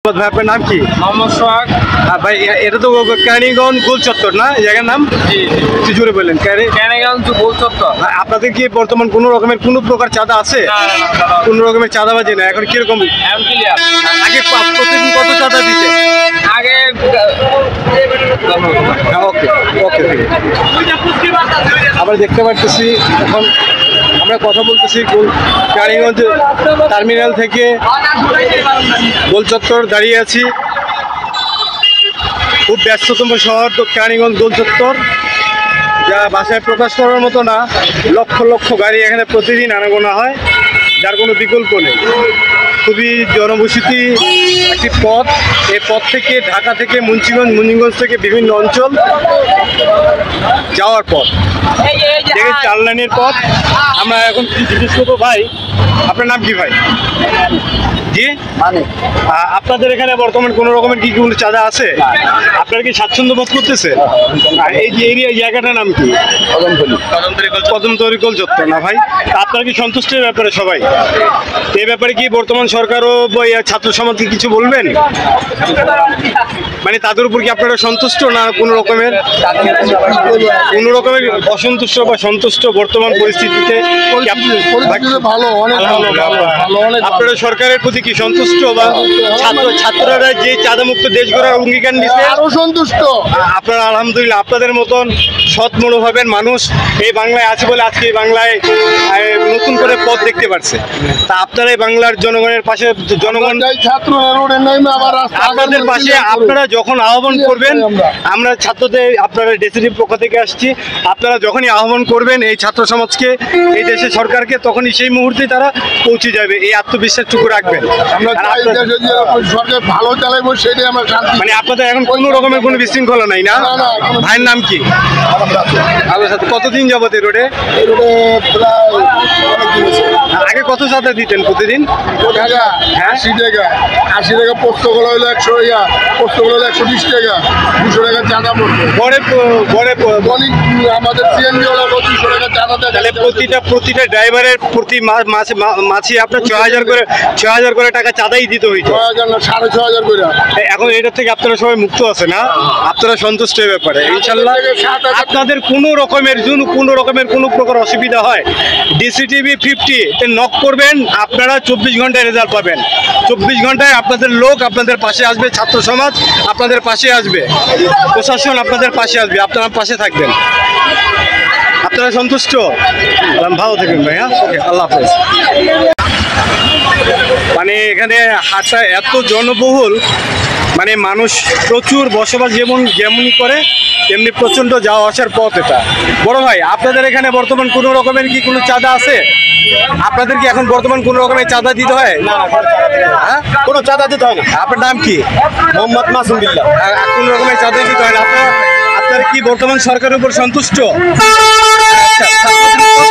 ভাই আপনার নাম কি? মোহাম্মদ সোহাগ। ভাই এটা তো কেরানীগঞ্জ গোল চত্বর না, এই জায়গার নাম? জি একটু জোরে বললেন। কেরানীগঞ্জ গোল চত্বর। আপনাদের কি বর্তমান কোনো রকমের কোনো প্রকার চাঁদা আছে? কোনো রকমের চাঁদাবাজি না, এখন কিরকম? এখন ক্লিয়ার। আগে প্রতিদিন কত চাঁদা দিতে? আগে ওকে ওকে। আবার দেখতে পাচ্ছি এখন আমরা কথা বলতেছি কেরানীগঞ্জ টার্মিনাল থেকে গোল চত্বর দাঁড়িয়ে আছি। খুব ব্যস্ততম শহর তো কেরানীগঞ্জ গোল চত্বর, যা ভাষায় প্রকাশ করার মতো না। লক্ষ লক্ষ গাড়ি এখানে প্রতিদিন আনাগোনা হয়, যার কোনো বিকল্প নেই। খুবই জনবসতি একটি পথ। এই পথ থেকে ঢাকা থেকে মুন্সিগঞ্জ থেকে বিভিন্ন অঞ্চল যাওয়ার পথ, দেখে 4 লাইনের পথ। আমরা এখন কি জিজ্ঞেস করবো, ভাই আপনার নাম কি? ভাই জি মানে আপনাদের এখানে বর্তমান কোনো রকমের কি কোনো চাঁদা আছে? আপনারা কি স্বাচ্ছন্দ্য বোধ করতেছে? আর এই যে এরিয়া জায়গাটার নাম কি? কদমতলী গোল চত্বর না ভাই? আপনারা কি সন্তুষ্টের ব্যাপারে সবাই? এই ব্যাপারে কি বর্তমান সরকারও ছাত্র সমাজকে কিছু বলবেন? মানে তাদের উপর কি আপনারা সন্তুষ্ট না কোনো রকমের অসন্তুষ্ট বা সন্তুষ্ট বর্তমান পরিস্থিতিতে? আপনারা সরকারের প্রতি কি সন্তুষ্ট, বা ছাত্ররা যে চাঁদামুক্ত দেশ গড়ার অঙ্গীকার নিচ্ছে আরো সন্তুষ্ট? আপনারা আলহামদুলিল্লাহ, আপনাদের মতন সৎ মনোভাবের মানুষ এই বাংলায় আছে বলে আজকে এই বাংলায় নতুন করে পথ দেখতে পারছে। তা আপনারা এই বাংলার জনগণের পাশে, জনগণ আপনাদের পাশে, আপনারা যখন আহ্বান করবেন, আমরা ছাত্রদের, আপনারা ডেসিডির পক্ষ থেকে আসছি, আপনারা যখনই আহ্বান করবেন এই ছাত্র সমাজকে, এই দেশের সরকারকে, তখনই সেই মুহূর্তে তারা পৌঁছে যাবে। এই আত্মবিশ্বাসটুকু রাখবেন। সরকার ভালো চালাইবো, সেটাই আমরা শান্তি। মানে আপনাদের এখন কোনো রকমের কোনো বিশৃঙ্খলা নাই না? ভাইয়ের নাম কি? কতদিন যাবত এই রোডে? আগে কত চাঁদা দিতেন প্রতিদিন? 80 টাকা। 80 টাকা পোস্তগুলো হলো 100 টাকা, পোস্তগুলো হলো 120 টাকা, 200 টাকা চাঁদা পড়বে। আমাদের সিএনজি হলো 200 টাকা চাঁদা দেয়। তাহলে প্রতিটা ড্রাইভারের প্রতি মাসে আপনার 6,000 করে টাকা চাঁদাই দিতে হইতো। 6,000 না 6,500 করে। এখন এটা থেকে আপনারা সবাই মুক্ত আছে না? আপনারা সন্তুষ্ট এই ব্যাপারে? ইনশাল্লাহ আপনাদের কোনো রকমের কোনো প্রকার অসুবিধা হয়, ডিসিটিভি 50-তে নক করবেন, আপনারা 24 ঘন্টায় রেজাল্ট পাবেন। 24 ঘন্টায় আপনাদের লোক আপনাদের পাশে আসবে, ছাত্র সমাজ আপনাদের পাশে আসবে, প্রশাসন আপনাদের পাশে আসবে, আপনারা পাশে থাকবেন। আপনারা সন্তুষ্ট? ভালো থাকবেন ভাই। হ্যাঁ, ওকে, আল্লাহ হাফেজ। মানে এখানে হাটটা এত জনবহুল, মানে মানুষ প্রচুর বসবাস যেমনই করে তেমনি প্রচণ্ড যাওয়া আসার পথ এটা। বড় ভাই, আপনাদের এখানে বর্তমান কোনো রকমের কি কোনো চাঁদা আছে? আপনাদের কি এখন বর্তমান কোনো রকমের চাঁদা দিতে হয়? হ্যাঁ, কোনো চাঁদা দিতে হয় না। আপনার নাম কি? মোহাম্মদ মাসুম বিল্লাহ। কোনো রকমের চাঁদা দিতে হয় না। আপনারা কি বর্তমান সরকারের উপর সন্তুষ্ট?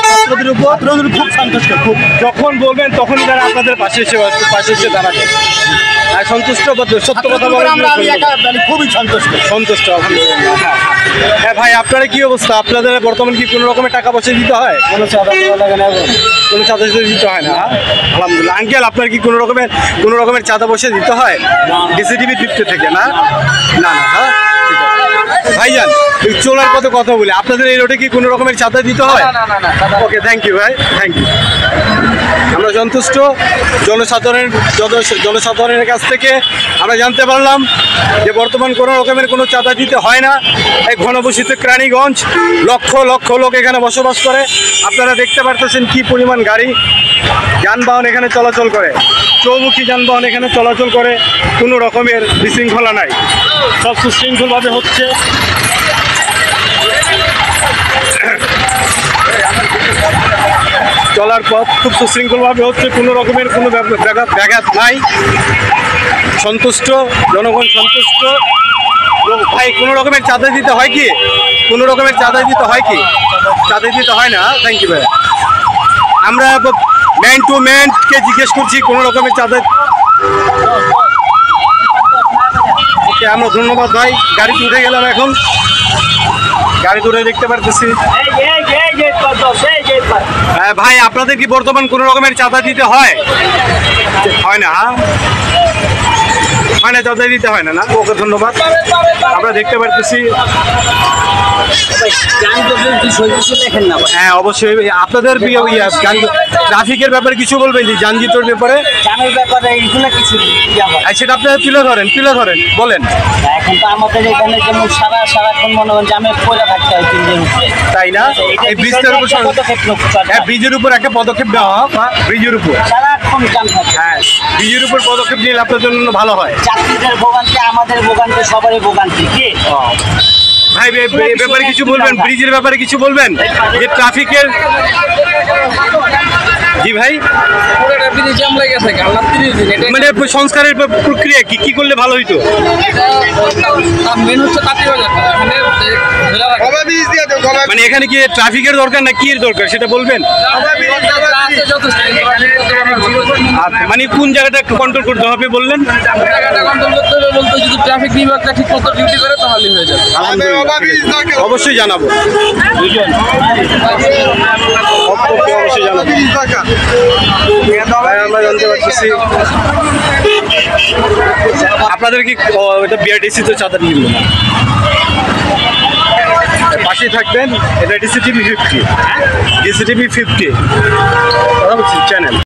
ছাত্রদের উপর খুব সন্তুষ্ট। যখন বলবেন তখনই তারা আপনাদের পাশে এসে দাঁড়াবে। সন্তুষ্ট, সত্য কথা বলেন। খুবই সন্তুষ্ট। হ্যাঁ ভাই, আপনারা কি অবস্থা? আপনাদের বর্তমান কি কোনো রকমের টাকা পয়সা দিতে হয়? কোনো চাঁদা দিতে হয় না? আলহামদুলিল্লাহ। আঙ্কেল, আপনার কি কোনো রকমের চাঁদা পয়সা দিতে হয় ডিসিটিভি 50 থেকে? না না না। হ্যাঁ, ভাইজান চলার পথে কথা বলি, আপনাদের এই রোডে কি কোনো রকমের চাঁদা দিতে হয়? ওকে, থ্যাংক ইউ ভাই, থ্যাংক ইউ। আমরা সন্তুষ্ট। জনসাধারণের কাছ থেকে আমরা জানতে পারলাম যে বর্তমান কোনো রকমের কোনো চাঁদা দিতে হয় না। এই ঘনবসতিত কেরানীগঞ্জ, লক্ষ লক্ষ লোক এখানে বসবাস করে। আপনারা দেখতে পারতেছেন কি পরিমাণ গাড়ি যানবাহন এখানে চলাচল করে, চৌমুখী যানবাহন এখানে চলাচল করে। কোনো রকমের বিশৃঙ্খলা নাই, সব সুশৃঙ্খলভাবে হচ্ছে। চলার পথ খুব সুশৃঙ্খলভাবে হচ্ছে, কোনো রকমের কোনো ব্যাঘাত নাই। সন্তুষ্ট জনগণ, সন্তুষ্ট। ভাই, কোনো রকমের চাঁদা দিতে হয় কি? কোনো রকমের চাঁদা দিতে হয় কি? চাঁদা দিতে হয় না? থ্যাংক ইউ ভাই। আমরা ম্যান টু ম্যানকে জিজ্ঞেস করছি কোনো রকমের চাঁদা। ওকে, আমরা ধন্যবাদ ভাই। গাড়িতে উঠে গেলাম, এখন গাড়ি দূরে দেখতে পারতেছি। ভাই, আপনাদের কি বর্তমান কোনো রকমের চাঁদা দিতে হয়? হয় না? মানে যাচাই দিতে হয় না, না? ওকে ধন্যবাদ। আমরা দেখতে পারতেছি, হ্যাঁ অবশ্যই আপনাদের ট্রাফিকের ব্যাপারে কিছু বলবেন, যে যানজটের ব্যাপারে জানার ব্যাপারে এইগুলো কিছু সেটা আপনারা তুলে ধরেন বলেন। এখন তো আমাদের এখানে যেমন সারাক্ষণ মনে হয় জামে পড়ে থাকতে হয় ব্রিজের উপরে, তাই না? এই ব্রিজটার উপর হ্যাঁ, ব্রিজের উপর একটা পদক্ষেপ নেওয়া হোক, ব্রিজের উপর সারাক্ষণ জাম থাকে। হ্যাঁ, ব্রিজের উপর পদক্ষেপ নিলে আপনার জন্য ভালো হয়। যাত্রীদের ভোগান্তি, আমাদের ভোগান্তি, সবারই ভোগান্তি। কি ভাই এই ব্যাপারে কিছু বলবেন, ব্রিজের ব্যাপারে কিছু বলবেন, যে ট্রাফিকের। জি ভাই, ব্রিজ জ্যাম লেগে থাকে আল্লাহ 30 দিন। এটা মানে সংস্কারের প্রক্রিয়া কি করলে ভালো হইতো? মেন হচ্ছে তাঁতি বাজারটা, এখানে ধরে রাখা মানে এখানে কি ট্রাফিকের দরকার না কি এর দরকার সেটা বলবেন। আছে যথেষ্ট। আচ্ছা, মানে কোন জায়গাটা কন্ট্রোল করতে হবে বললেন? জায়গাটা কন্ট্রোল করতে হবে বলতে যদি ট্রাফিক বিভাগটা ঠিক মতো ডিউটি করে তাহলেই হয়ে যাবে। আলহামদুলিল্লাহ, অবশ্যই জানাবো, অবশ্যই জানাবো। ভাই, আমরা জানতে পারতেছি আপনাদের কি এটা বিআরটিসি তো চাঁদা নিল না, পাশেই থাকবেন। এটা ডিসিটিভি 50 কথা বলছি চ্যানেল।